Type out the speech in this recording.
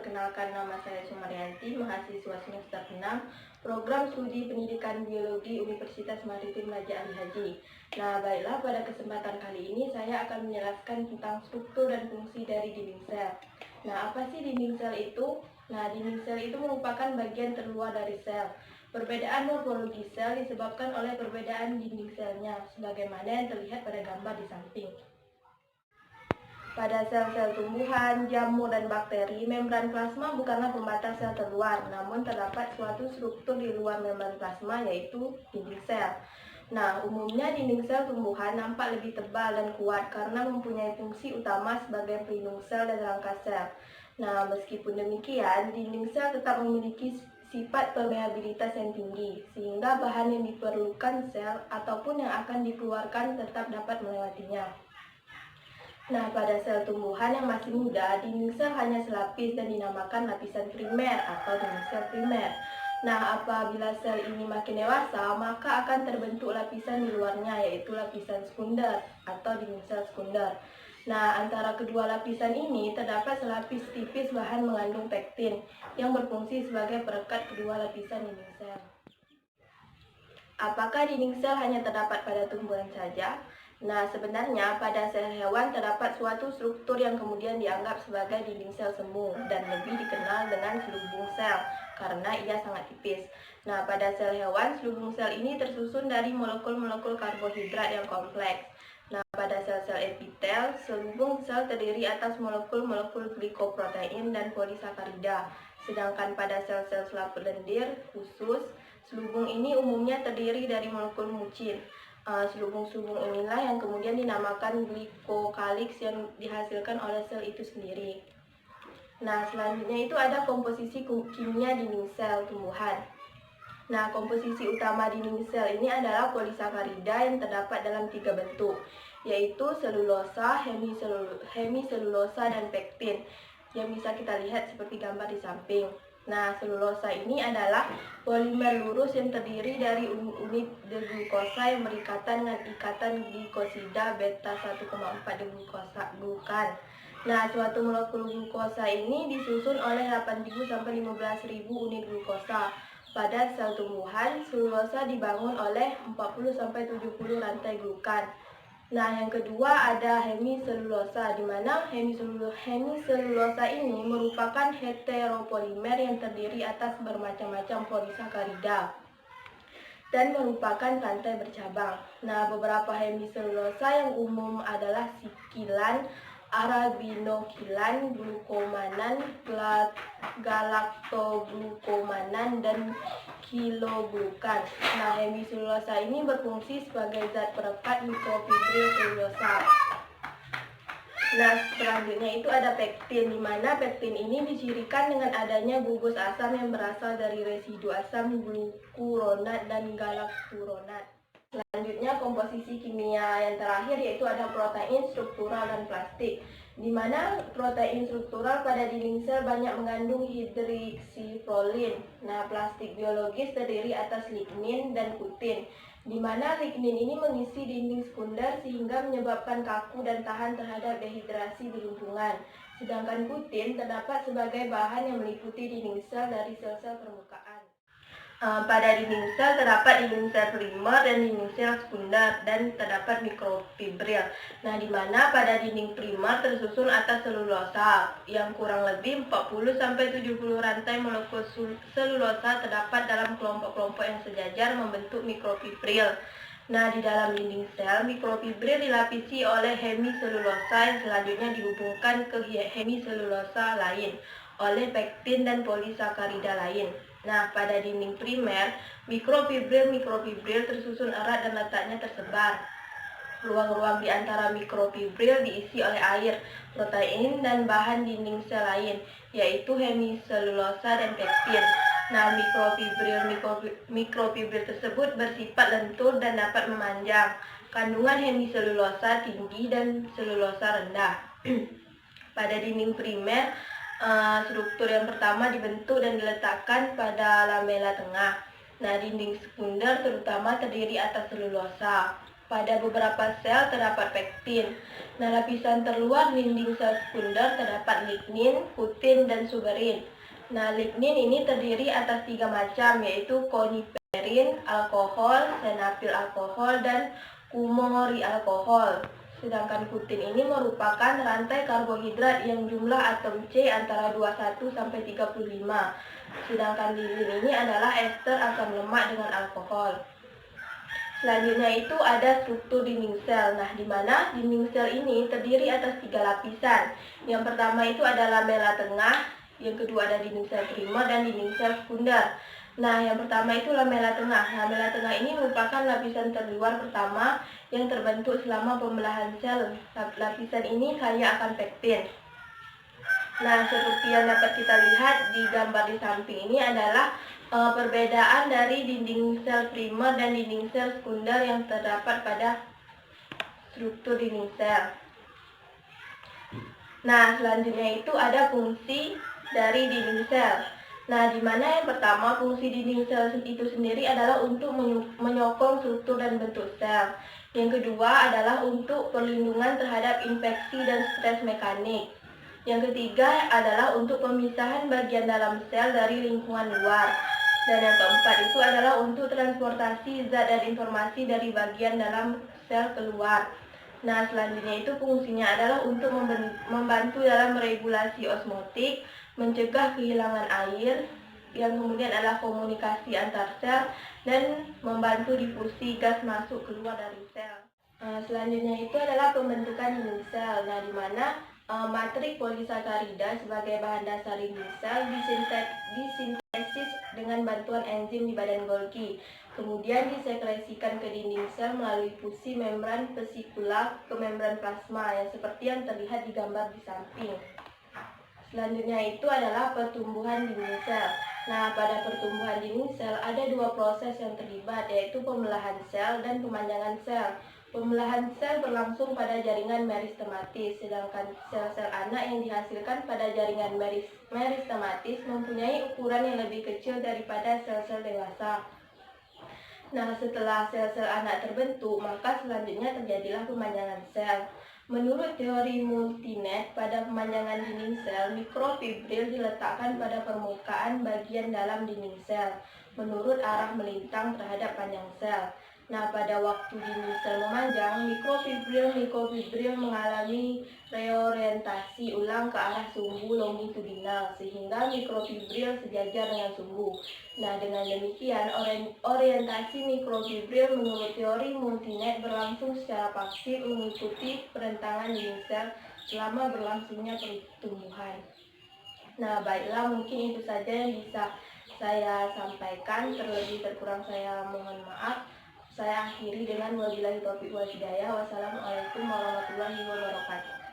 perkenalkan, nama saya Sumaryanti, mahasiswa semester 6, program studi pendidikan biologi Universitas Maritim Raja Ali Haji. Nah, baiklah, pada kesempatan kali ini saya akan menjelaskan tentang struktur dan fungsi dari dinding sel. Nah, apa sih dinding sel itu? Nah, dinding sel itu merupakan bagian terluar dari sel. Perbedaan morfologi sel disebabkan oleh perbedaan dinding selnya, sebagaimana yang terlihat pada gambar di samping. Pada sel-sel tumbuhan, jamur, dan bakteri, membran plasma bukanlah pembatas sel terluar, namun terdapat suatu struktur di luar membran plasma, yaitu dinding sel. Nah, umumnya dinding sel tumbuhan nampak lebih tebal dan kuat karena mempunyai fungsi utama sebagai pelindung sel dan rangka sel. Nah, meskipun demikian, dinding sel tetap memiliki sifat permeabilitas yang tinggi, sehingga bahan yang diperlukan sel ataupun yang akan dikeluarkan tetap dapat melewatinya. Nah, pada sel tumbuhan yang masih muda, dinding sel hanya selapis dan dinamakan lapisan primer atau dinding sel primer. Nah, apabila sel ini makin dewasa, maka akan terbentuk lapisan di luarnya, yaitu lapisan sekunder atau dinding sel sekunder. Nah, antara kedua lapisan ini terdapat selapis tipis bahan mengandung pektin yang berfungsi sebagai perekat kedua lapisan dinding sel. Apakah dinding sel hanya terdapat pada tumbuhan saja? Nah, sebenarnya pada sel hewan terdapat suatu struktur yang kemudian dianggap sebagai dinding sel semu dan lebih dikenal dengan selubung sel karena ia sangat tipis. Nah, pada sel hewan, selubung sel ini tersusun dari molekul-molekul karbohidrat yang kompleks. Nah, pada sel-sel epitel, selubung sel terdiri atas molekul-molekul glikoprotein dan polisakarida. Sedangkan pada sel-sel selaput lendir khusus, selubung ini umumnya terdiri dari molekul mucin. Selubung-selubung inilah yang kemudian dinamakan glikokaliks yang dihasilkan oleh sel itu sendiri. Nah, selanjutnya itu ada komposisi kimia dinding sel tumbuhan. Nah, komposisi utama dinding sel ini adalah polisakarida yang terdapat dalam 3 bentuk, yaitu selulosa, hemiselulosa, dan pektin, yang bisa kita lihat seperti gambar di samping. Nah, selulosa ini adalah polimer lurus yang terdiri dari unit deglukosa yang berikatan dengan ikatan glikosida beta 1,4 deglukan. Nah, suatu molekul glukosa ini disusun oleh 8.000 sampai 15.000 unit glukosa. Pada sel tumbuhan, selulosa dibangun oleh 40 sampai 70 rantai glukan. Nah, yang kedua ada hemiselulosa, di mana hemiselulosa ini merupakan heteropolimer yang terdiri atas bermacam-macam polisakarida dan merupakan rantai bercabang. Nah, beberapa hemiselulosa yang umum adalah sikilan, arabinokilan, glukomanan, galaktoglukomanan, dan kiloglukan. Nah, hemiselulosa ini berfungsi sebagai zat perekat mikrofibril selulosa. Nah, selanjutnya itu ada pektin, di mana pektin ini dicirikan dengan adanya gugus asam yang berasal dari residu asam glukuronat dan galakturonat. Selanjutnya komposisi kimia yang terakhir yaitu ada protein, struktural, dan plastik, di mana protein struktural pada dinding sel banyak mengandung hidroksiprolin. Nah, plastik biologis terdiri atas lignin dan kutin, di mana lignin ini mengisi dinding sekunder sehingga menyebabkan kaku dan tahan terhadap dehidrasi di lingkungan. Sedangkan kutin terdapat sebagai bahan yang meliputi dinding sel dari sel-sel permukaan. Pada dinding sel terdapat dinding sel primer dan dinding sel sekunder dan terdapat mikrofibril. Nah, di mana pada dinding primer tersusun atas selulosa yang kurang lebih 40 sampai 70 rantai molekul selulosa terdapat dalam kelompok-kelompok yang sejajar membentuk mikrofibril. Nah, di dalam dinding sel, mikrofibril dilapisi oleh hemiselulosa yang selanjutnya dihubungkan ke hemiselulosa lain oleh pektin dan polisakarida lain. Nah, pada dinding primer, mikrofibril tersusun erat dan letaknya tersebar. Ruang-ruang di antara mikrofibril diisi oleh air, protein, dan bahan dinding sel lain, yaitu hemiselulosa dan pektin. Nah, mikrofibril tersebut bersifat lentur dan dapat memanjang. Kandungan hemiselulosa tinggi dan selulosa rendah. Pada dinding primer, struktur yang pertama dibentuk dan diletakkan pada lamela tengah. Nah, dinding sekunder terutama terdiri atas selulosa. Pada beberapa sel terdapat pektin. Nah, lapisan terluar dinding sel sekunder terdapat lignin, putin, dan suberin. Nah, lignin ini terdiri atas 3 macam, yaitu koniferin, alkohol, senapil alkohol, dan kumori alkohol. Sedangkan putin ini merupakan rantai karbohidrat yang jumlah atom C antara 21 sampai 35. Sedangkan lignin ini adalah ester asam lemak dengan alkohol. Selanjutnya itu ada struktur dinding sel. Nah, di mana dinding sel ini terdiri atas 3 lapisan. Yang pertama itu ada lamela tengah, yang kedua ada dinding sel primer dan dinding sel sekunder. Nah, yang pertama itu lamela tengah. Lamela tengah ini merupakan lapisan terluar pertama yang terbentuk selama pembelahan sel. Lapisan ini kaya akan pektin. Nah, seperti yang dapat kita lihat di gambar di samping ini adalah perbedaan dari dinding sel primer dan dinding sel sekunder yang terdapat pada struktur dinding sel. Nah, selanjutnya itu ada fungsi dari dinding sel. Nah, di mana yang pertama fungsi dinding sel itu sendiri adalah untuk menyokong struktur dan bentuk sel. Yang kedua adalah untuk perlindungan terhadap infeksi dan stres mekanik. Yang ketiga adalah untuk pemisahan bagian dalam sel dari lingkungan luar. Dan yang keempat itu adalah untuk transportasi zat dan informasi dari bagian dalam sel keluar. Nah, selanjutnya itu fungsinya adalah untuk membantu dalam regulasi osmotik, mencegah kehilangan air, yang kemudian adalah komunikasi antar sel, dan membantu difusi gas masuk keluar dari sel. Selanjutnya itu adalah pembentukan dinding sel. Nah, di mana matrik polisakarida sebagai bahan dasar dinding sel disintesis dengan bantuan enzim di badan Golgi. Kemudian disekresikan ke dinding sel melalui fusi membran vesikula ke membran plasma yang seperti yang terlihat di gambar di samping. Selanjutnya itu adalah pertumbuhan dinding sel. Nah, pada pertumbuhan dinding sel ada 2 proses yang terlibat, yaitu pembelahan sel dan pemanjangan sel. Pembelahan sel berlangsung pada jaringan meristematis, sedangkan sel-sel anak yang dihasilkan pada jaringan meristematis mempunyai ukuran yang lebih kecil daripada sel-sel dewasa. Nah, setelah sel-sel anak terbentuk, maka selanjutnya terjadilah pemanjangan sel. Menurut teori multinet, pada pemanjangan dinding sel, mikrofibril diletakkan pada permukaan bagian dalam dinding sel, menurut arah melintang terhadap panjang sel. Nah, pada waktu dinding sel memanjang, mikrofibril mengalami reorientasi ulang ke arah sumbu longitudinal, sehingga mikrofibril sejajar dengan sumbu. Nah, dengan demikian, orientasi mikrofibril menurut teori multinet berlangsung secara pasif mengikuti perentangan dinding sel selama berlangsungnya pertumbuhan. Nah, baiklah, mungkin itu saja yang bisa saya sampaikan. Terlebih terkurang saya mohon maaf. Saya akhiri dengan wabillahi taufiq wal hidayah. Wassalamualaikum warahmatullahi wabarakatuh.